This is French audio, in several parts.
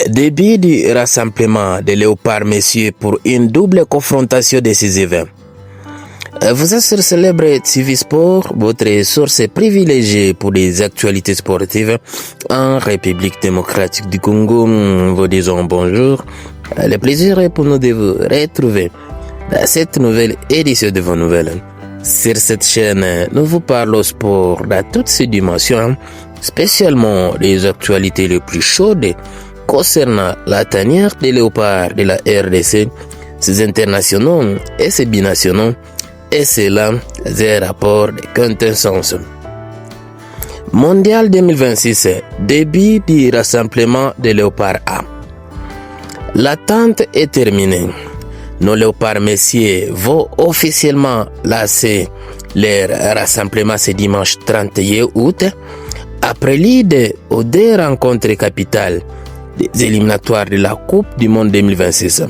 Début du rassemblement des léopards messieurs pour une double confrontation décisive. Vous êtes sur Célèbre TV Sport, votre source privilégiée pour les actualités sportives en République démocratique du Congo. Vous disons bonjour. Le plaisir est pour nous de vous retrouver dans cette nouvelle édition de vos nouvelles. Sur cette chaîne, nous vous parlons sport dans toutes ses dimensions, spécialement les actualités les plus chaudes concernant la tanière des léopards de la RDC, ses internationaux et ses binationaux, et cela des rapports de quintessence. Mondial 2026, début du rassemblement des léopards A. L'attente est terminée. Nos léopards messieurs vont officiellement lancer leur rassemblement ce dimanche 31 août, après l'idée aux deux rencontres capitales des éliminatoires de la Coupe du Monde 2026.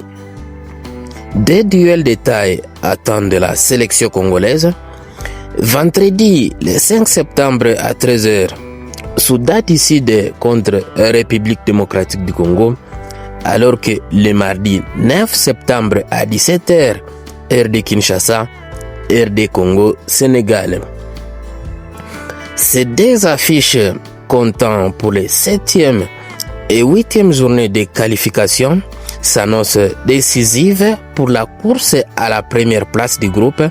Des duels de taille attendent de la sélection congolaise. Vendredi, le 5 septembre à 13h, sous date ici contre République démocratique du Congo, alors que le mardi 9 septembre à 17h, heure de Kinshasa, heure de Congo, Sénégal. Ces deux affiches comptant pour les 7e et 8e journées de qualification s'annoncent décisives pour la course à la première place du groupe,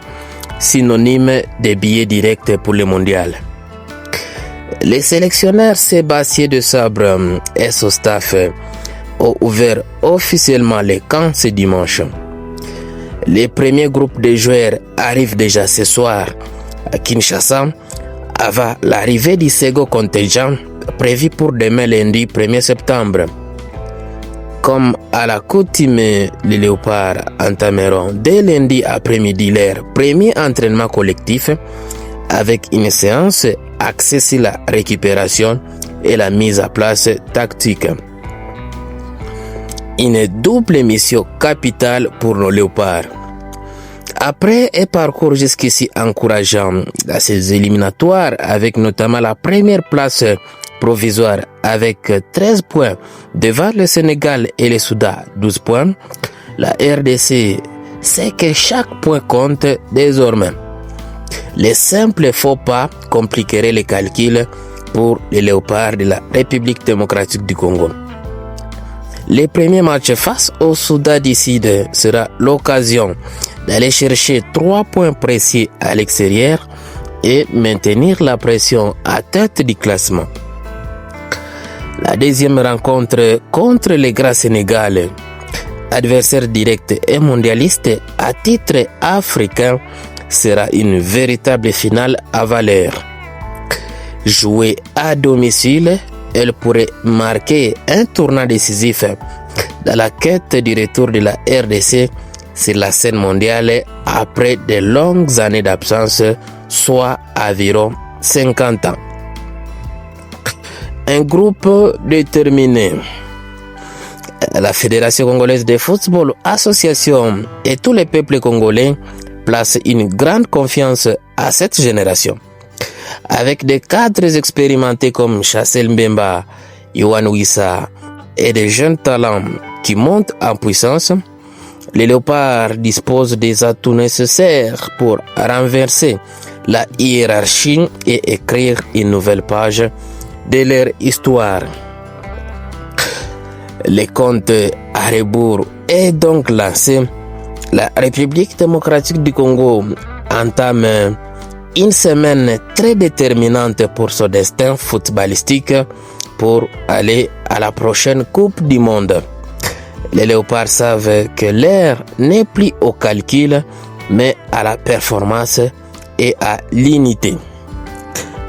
synonyme de billets directs pour le mondial. Les sélectionneurs Sébastien de Sabre et son staff ont ouvert officiellement les camps ce dimanche. Les premiers groupes de joueurs arrivent déjà ce soir à Kinshasa avant l'arrivée du second contingent prévu pour demain lundi 1er septembre. Comme à la coutume, les léopards entameront dès lundi après-midi leur premier entraînement collectif avec une séance axée sur la récupération et la mise à place tactique. Une double mission capitale pour nos léopards. Après un parcours jusqu'ici encourageant à ces éliminatoires avec notamment la première place provisoire avec 13 points devant le Sénégal et le Soudan 12 points, la RDC sait que chaque point compte désormais. Les simples faux pas compliqueraient les calculs pour les léopards de la République démocratique du Congo. Le premier match face au Soudan du Sud sera l'occasion d'aller chercher 3 points précis à l'extérieur et maintenir la pression à tête du classement. La deuxième rencontre contre les grands Sénégalais, adversaire direct et mondialiste à titre africain, sera une véritable finale à valeur. Jouée à domicile, elle pourrait marquer un tournant décisif dans la quête du retour de la RDC sur la scène mondiale après de longues années d'absence, soit environ 50 ans. Un groupe déterminé. La Fédération congolaise de football, association et tous les peuples congolais placent une grande confiance à cette génération. Avec des cadres expérimentés comme Chassel Mbemba, Yohan Wissa et des jeunes talents qui montent en puissance, les léopards disposent des atouts nécessaires pour renverser la hiérarchie et écrire une nouvelle page de leur histoire. Le compte à rebours est donc lancé. La République démocratique du Congo entame une semaine très déterminante pour son destin footballistique pour aller à la prochaine Coupe du Monde. Les léopards savent que l'heure n'est plus au calcul, mais à la performance et à l'unité.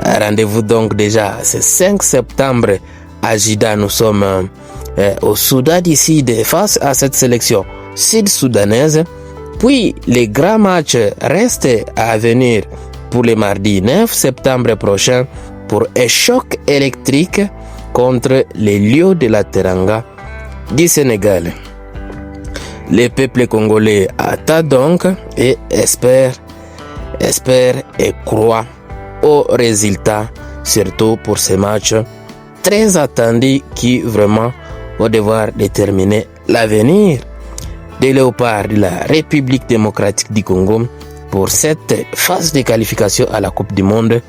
Rendez-vous donc déjà ce 5 septembre à Jida. Nous sommes au Soudan du Sud face à cette sélection sud-soudanaise. Puis les grands matchs restent à venir pour le mardi 9 septembre prochain pour un choc électrique contre les lions de la Teranga du Sénégal. Le peuple congolais attend donc et espère et croit au résultat, surtout pour ces matchs très attendus qui vraiment au devoir déterminer l'avenir des léopards de la République démocratique du Congo pour cette phase de qualification à la Coupe du Monde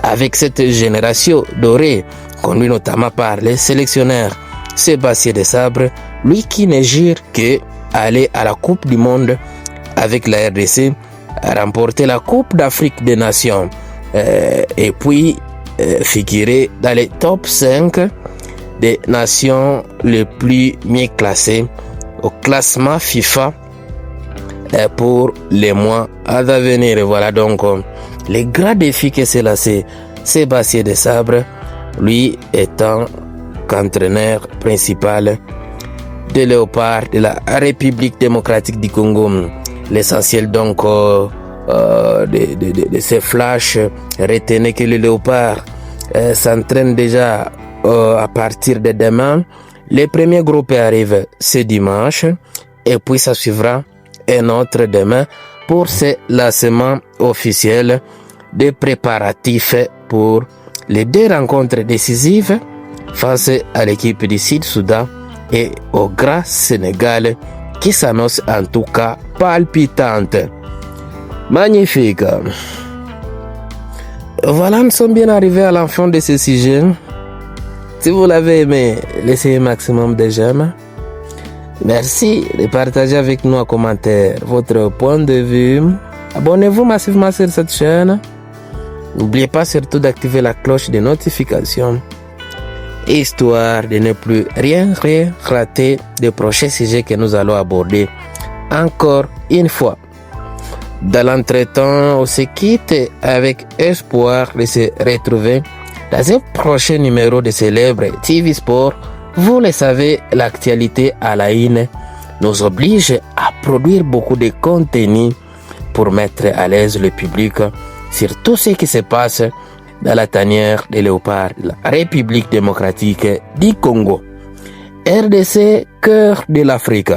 avec cette génération dorée, conduite notamment par les sélectionneurs Sébastien Desabre, lui qui ne jure que aller à la Coupe du Monde avec la RDC, remporter la Coupe d'Afrique des Nations et puis figurer dans les top 5 des nations les plus mieux classées au classement FIFA pour les mois à venir. Et voilà donc les grands défis que c'est lancé Sébastien Desabre, lui étant qu'entraîneur principal des Léopards de la République démocratique du Congo. L'essentiel donc de ces flashs, retenez que le Léopard s'entraîne déjà à partir de demain. Le premier groupe arrive ce dimanche et puis ça suivra un autre demain pour ce lancement officiel des préparatifs pour les 2 rencontres décisives face à l'équipe du Sud-Soudan et au Grand Sénégal qui s'annonce en tout cas palpitante. Magnifique. Voilà, nous sommes bien arrivés à la fin de ce sujet. Si vous l'avez aimé, laissez un maximum de j'aime. Merci de partager avec nous en commentaire votre point de vue. Abonnez-vous massivement sur cette chaîne. N'oubliez pas surtout d'activer la cloche de notification, histoire de ne plus rien rater des prochains sujets que nous allons aborder encore une fois. Dans l'entretemps, on se quitte avec espoir de se retrouver dans un prochain numéro de Célèbre TV Sport. Vous le savez, l'actualité à la une nous oblige à produire beaucoup de contenu pour mettre à l'aise le public sur tout ce qui se passe dans la tanière des léopards de la République démocratique du Congo. RDC, cœur de l'Afrique.